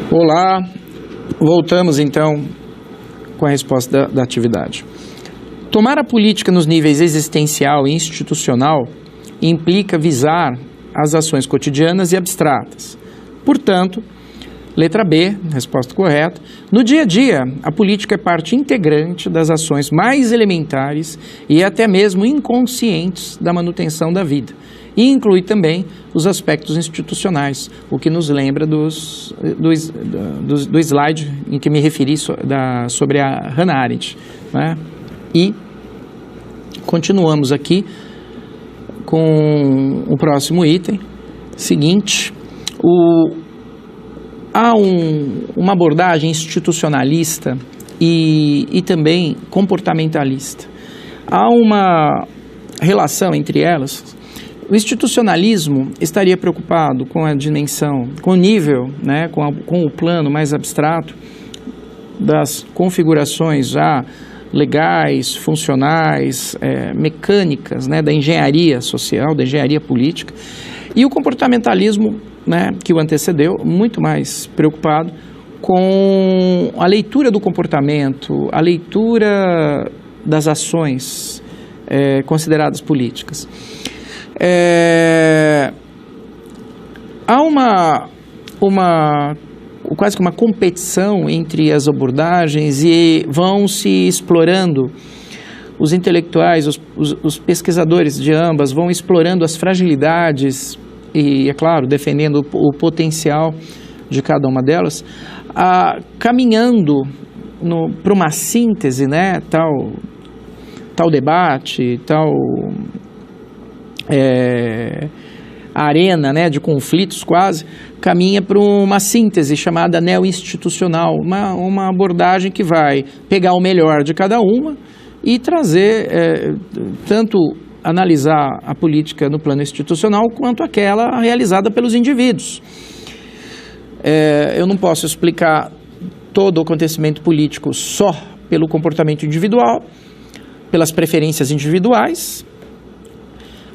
Olá, voltamos então com a resposta da atividade. Tomar a política nos níveis existencial e institucional implica visar as ações cotidianas e abstratas. Portanto, letra B, resposta correta, no dia a dia, a política é parte integrante das ações mais elementares e até mesmo inconscientes da manutenção da vida. E inclui também os aspectos institucionais, o que nos lembra do slide em que me referi sobre a Hannah Arendt, né? E continuamos aqui com o próximo item, seguinte, há uma abordagem institucionalista e também comportamentalista. Há uma relação entre elas. O institucionalismo estaria preocupado com a dimensão, com o nível, né, com o plano mais abstrato das configurações já legais, funcionais, mecânicas, né, da engenharia social, da engenharia política. E o comportamentalismo, né, que o antecedeu, muito mais preocupado com a leitura do comportamento, a leitura das ações consideradas políticas. Há quase que uma competição entre as abordagens e vão se explorando, os intelectuais, os pesquisadores de ambas vão explorando as fragilidades e, é claro, defendendo o potencial de cada uma delas, caminhando para uma síntese, né, tal debate, tal arena, né, de conflitos quase, caminha para uma síntese chamada neo-institucional, uma abordagem que vai pegar o melhor de cada uma e trazer, tanto analisar a política no plano institucional quanto aquela realizada pelos indivíduos. Eu não posso explicar todo o acontecimento político só pelo comportamento individual, pelas preferências individuais,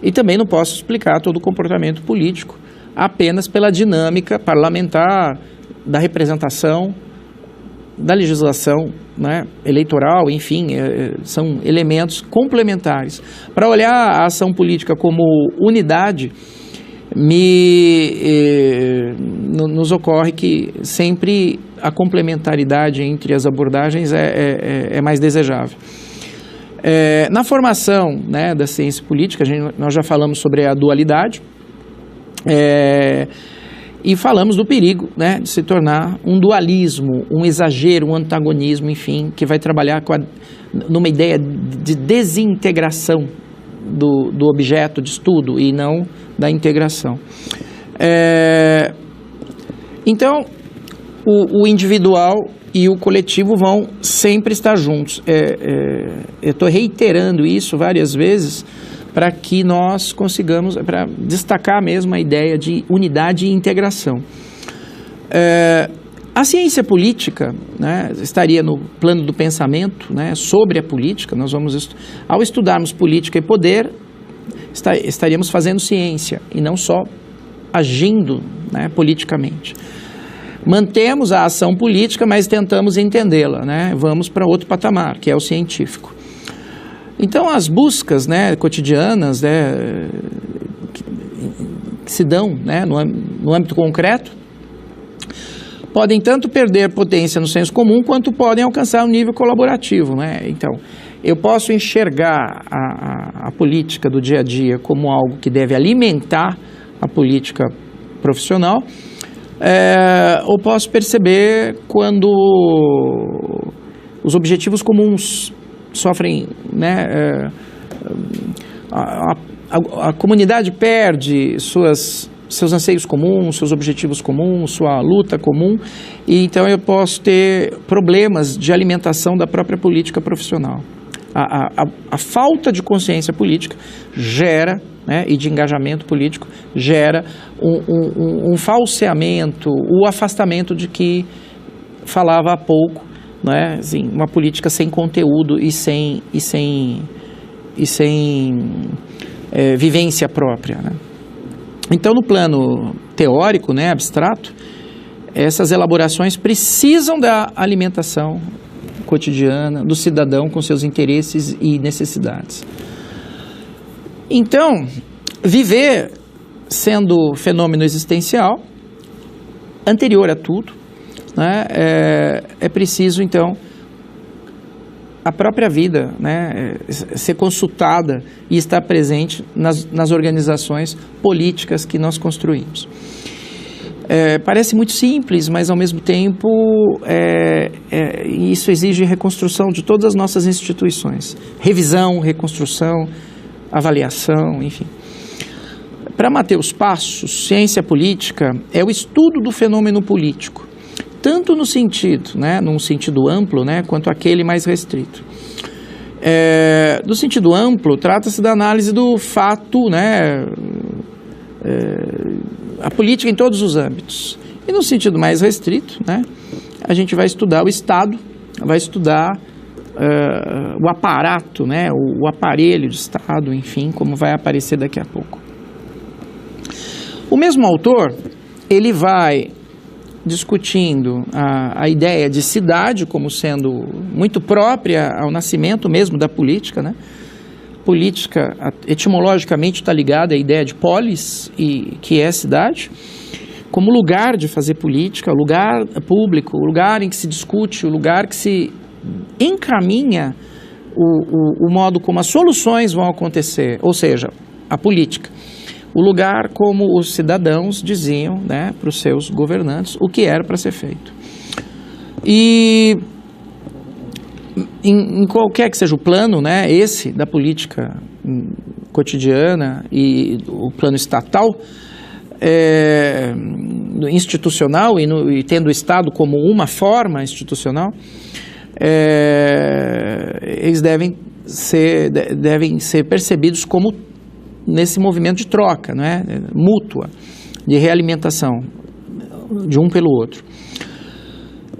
e também não posso explicar todo o comportamento político apenas pela dinâmica parlamentar, da representação, da legislação, né, eleitoral, enfim, são elementos complementares. Para olhar a ação política como unidade, nos ocorre que sempre a complementaridade entre as abordagens é mais desejável. Na formação, né, da ciência política, nós já falamos sobre a dualidade e falamos do perigo, né, de se tornar um dualismo, um exagero, um antagonismo, enfim, que vai trabalhar numa ideia de desintegração do objeto de estudo e não da integração. Então, o individual e o coletivo vão sempre estar juntos. Eu estou reiterando isso várias vezes para que nós consigamos, para destacar mesmo a ideia de unidade e integração. A ciência política, né, estaria no plano do pensamento, né, sobre a política. Nós vamos, ao estudarmos política e poder, estaríamos fazendo ciência e não só agindo, né, politicamente. Mantemos a ação política, mas tentamos entendê-la, né? Vamos para outro patamar, que é o científico. Então, as buscas, né, cotidianas, né, que se dão, né, no âmbito concreto, podem tanto perder potência no senso comum, quanto podem alcançar um nível colaborativo, né? Então, eu posso enxergar a política do dia a dia como algo que deve alimentar a política profissional, ou posso perceber quando os objetivos comuns sofrem, né, a comunidade perde seus anseios comuns, seus objetivos comuns, sua luta comum, e então eu posso ter problemas de alimentação da própria política profissional. A falta de consciência política gera, né, e de engajamento político, gera um falseamento, o afastamento de que falava há pouco, né, assim, uma política sem conteúdo e sem vivência própria, né? Então, no plano teórico, né, abstrato, essas elaborações precisam da alimentação cotidiana do cidadão com seus interesses e necessidades. Então, viver sendo fenômeno existencial, anterior a tudo, né, é preciso, então, a própria vida, né, ser consultada e estar presente nas organizações políticas que nós construímos. Parece muito simples, mas ao mesmo tempo isso exige reconstrução de todas as nossas instituições. Revisão, reconstrução, avaliação, enfim. Para Matheus Passos, ciência política é o estudo do fenômeno político, tanto no sentido, né, num sentido amplo, né, quanto aquele mais restrito. No sentido amplo, trata-se da análise do fato, né, a política em todos os âmbitos. E no sentido mais restrito, né, a gente vai estudar o Estado, vai estudar o aparato, né, o aparelho de Estado, enfim, como vai aparecer daqui a pouco. O mesmo autor, ele vai discutindo a ideia de cidade como sendo muito própria ao nascimento mesmo da política, né? Política, etimologicamente, está ligada à ideia de polis, que é cidade, como lugar de fazer política, lugar público, o lugar em que se discute, o lugar que se encaminha o modo como as soluções vão acontecer, ou seja, a política. O lugar como os cidadãos diziam, né, para os seus governantes o que era para ser feito. E em qualquer que seja o plano, né, esse da política cotidiana e o plano estatal, institucional e tendo o Estado como uma forma institucional, eles devem ser percebidos como nesse movimento de troca, né, mútua, de realimentação de um pelo outro.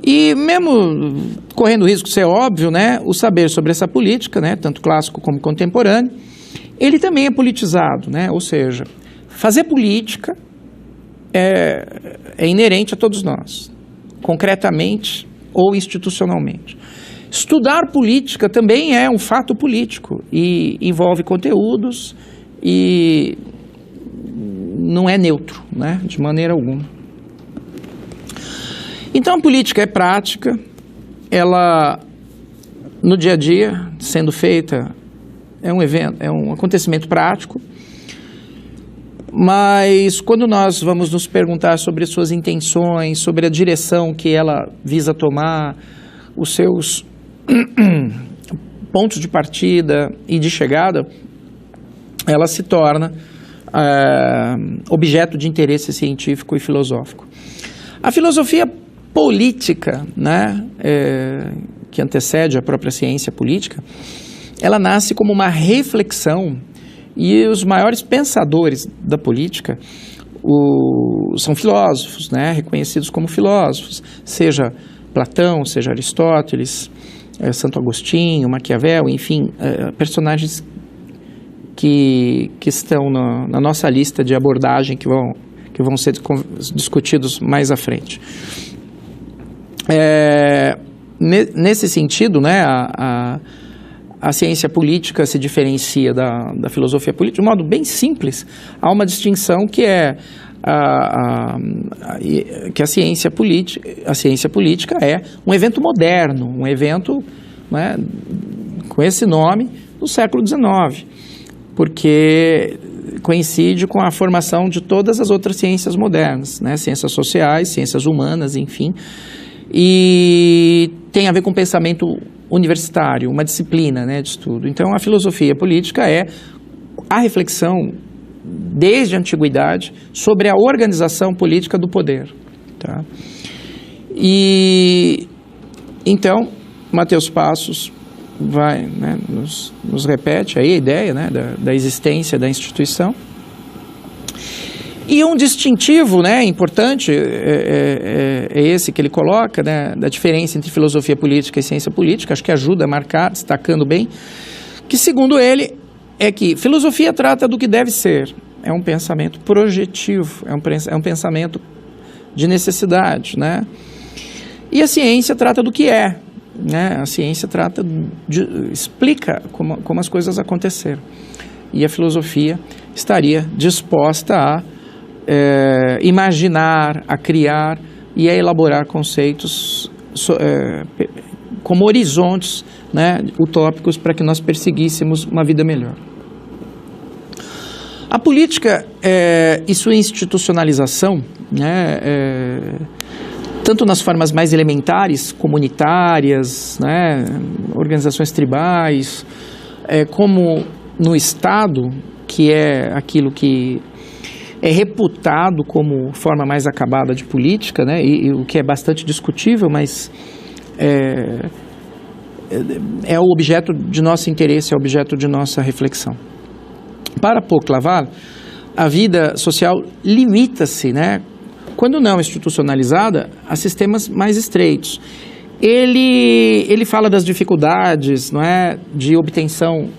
E mesmo correndo o risco de ser óbvio, né, o saber sobre essa política, né, tanto clássico como contemporâneo, ele também é politizado, né, ou seja, fazer política é inerente a todos nós, concretamente ou institucionalmente. Estudar política também é um fato político e envolve conteúdos e não é neutro, né, de maneira alguma. Então a política é prática, ela no dia a dia sendo feita é um evento, é um acontecimento prático, mas quando nós vamos nos perguntar sobre as suas intenções, sobre a direção que ela visa tomar, os seus pontos de partida e de chegada, ela se torna objeto de interesse científico e filosófico. A filosofia política, né, que antecede a própria ciência política, ela nasce como uma reflexão e os maiores pensadores da política são filósofos, né, reconhecidos como filósofos, seja Platão, seja Aristóteles, Santo Agostinho, Maquiavel, enfim, personagens que estão na nossa lista de abordagem que vão ser discutidos mais à frente. Nesse sentido, né, a ciência política se diferencia da filosofia política de um modo bem simples. Há uma distinção que é que a ciência política é um evento moderno, um evento, né, com esse nome do século XIX, porque coincide com a formação de todas as outras ciências modernas, né, ciências sociais, ciências humanas, enfim, e tem a ver com pensamento universitário, uma disciplina, né, de estudo. Então, a filosofia política é a reflexão, desde a antiguidade, sobre a organização política do poder. Tá? E, então, Matheus Passos vai, né, nos repete aí a ideia, né, da existência da instituição. E um distintivo, né, importante é esse que ele coloca, né, da diferença entre filosofia política e ciência política, acho que ajuda a marcar, destacando bem, que segundo ele é que filosofia trata do que deve ser, é um pensamento projetivo, é um pensamento de necessidade, né? E a ciência trata do que é, né? A ciência explica como as coisas aconteceram. E a filosofia estaria disposta a imaginar, a criar e a elaborar conceitos como horizontes, né, utópicos para que nós perseguíssemos uma vida melhor. A política e sua institucionalização, né, tanto nas formas mais elementares, comunitárias, né, organizações tribais, como no Estado, que é aquilo que é reputado como forma mais acabada de política, né, e o que é bastante discutível, mas é o objeto de nosso interesse, é o objeto de nossa reflexão. Para Paul-Claval, a vida social limita-se, né, quando não institucionalizada, a sistemas mais estreitos. Ele fala das dificuldades, não é, de obtenção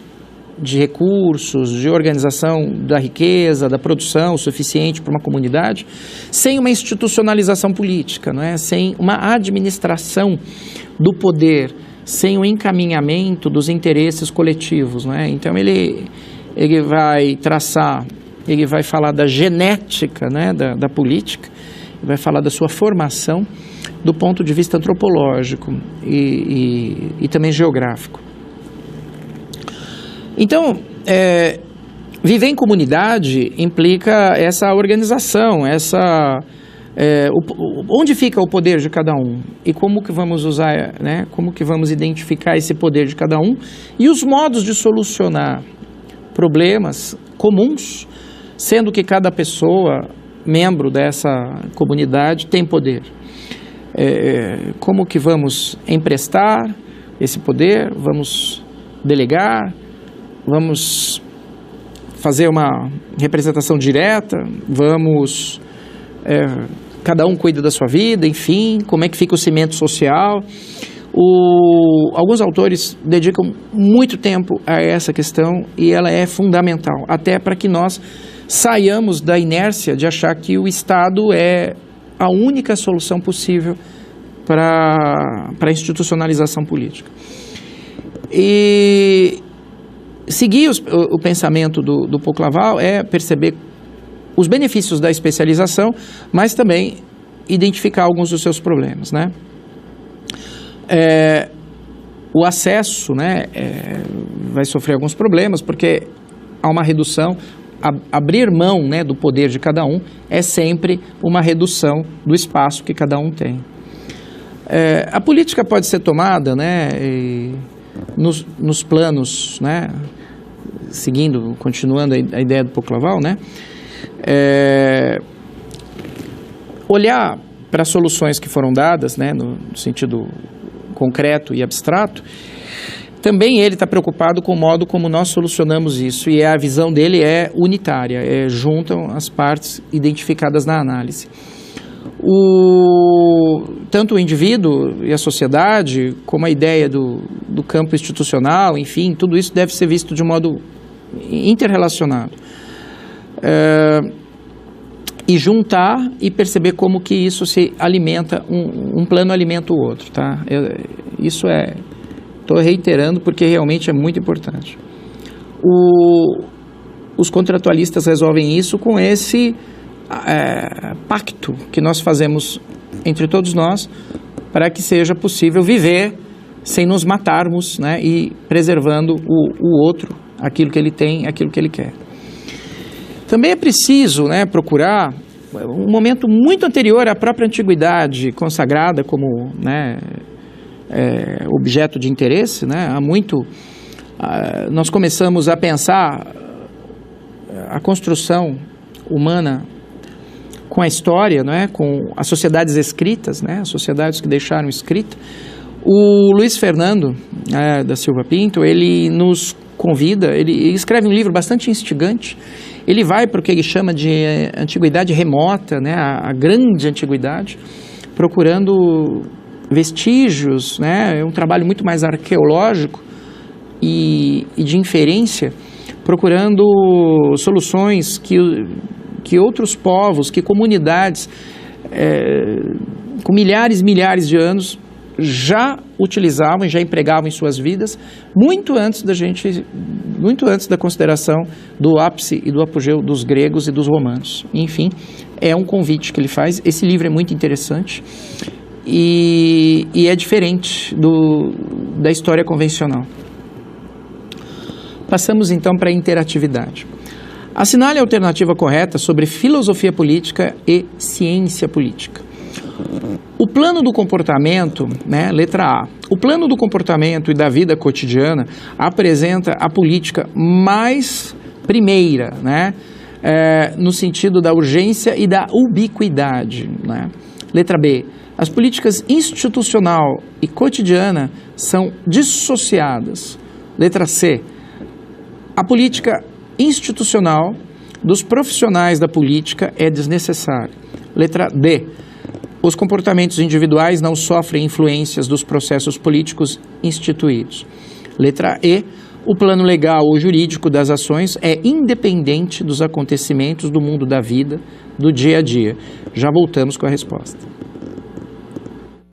de recursos, de organização da riqueza, da produção suficiente para uma comunidade, sem uma institucionalização política, não é? Sem uma administração do poder, sem o encaminhamento dos interesses coletivos, não é? Então ele vai traçar, ele vai falar da genética, né, da política, vai falar da sua formação do ponto de vista antropológico e também geográfico. Então, viver em comunidade implica essa organização, onde fica o poder de cada um e como que vamos usar, né, como que vamos identificar esse poder de cada um e os modos de solucionar problemas comuns, sendo que cada pessoa, membro dessa comunidade, tem poder. Como que vamos emprestar esse poder, vamos delegar, vamos fazer uma representação direta, vamos... cada um cuida da sua vida, enfim, como é que fica o cimento social. Alguns autores dedicam muito tempo a essa questão e ela é fundamental, até para que nós saiamos da inércia de achar que o Estado é a única solução possível para a institucionalização política. E seguir o pensamento do Paul-Claval é perceber os benefícios da especialização, mas também identificar alguns dos seus problemas, né? O acesso, né, vai sofrer alguns problemas, porque há uma redução, abrir mão, né, do poder de cada um é sempre uma redução do espaço que cada um tem. A política pode ser tomada, né, nos planos, né, continuando a ideia do Paul-Claval, né, olhar para as soluções que foram dadas, né, no sentido concreto e abstrato. Também ele está preocupado com o modo como nós solucionamos isso, e a visão dele é unitária, juntam as partes identificadas na análise. Tanto o indivíduo e a sociedade, como a ideia do campo institucional, enfim, tudo isso deve ser visto de um modo interrelacionado. E juntar e perceber como que isso se alimenta, um plano alimenta o outro, tá? Estou reiterando porque realmente é muito importante. Os contratualistas resolvem isso com esse pacto que nós fazemos entre todos nós para que seja possível viver sem nos matarmos, né, e preservando o outro, aquilo que ele tem, aquilo que ele quer. Também é preciso, né, procurar um momento muito anterior à própria antiguidade consagrada como, né, objeto de interesse, né? Nós começamos a pensar a construção humana com a história, não é? Com as sociedades escritas, né? As sociedades que deixaram escrita. O Luiz Fernando da Silva Pinto, ele nos convida, ele escreve um livro bastante instigante. Ele vai para o que ele chama de antiguidade remota, né? A grande antiguidade, procurando vestígios, né? É um trabalho muito mais arqueológico e de inferência, procurando soluções que outros povos, que comunidades com milhares e milhares de anos, já utilizavam e já empregavam em suas vidas, muito antes da consideração do ápice e do apogeu dos gregos e dos romanos. Enfim, é um convite que ele faz. Esse livro é muito interessante e é diferente da história convencional. Passamos então para a interatividade. Assinale a alternativa correta sobre filosofia política e ciência política. O plano do comportamento, né, letra A. O plano do comportamento e da vida cotidiana apresenta a política mais primeira, né, no sentido da urgência e da ubiquidade, né. Letra B. As políticas institucional e cotidiana são dissociadas. Letra C. A política institucional dos profissionais da política é desnecessária. Letra D. Os comportamentos individuais não sofrem influências dos processos políticos instituídos. Letra E. O plano legal ou jurídico das ações é independente dos acontecimentos do mundo da vida, do dia a dia. Já voltamos com a resposta.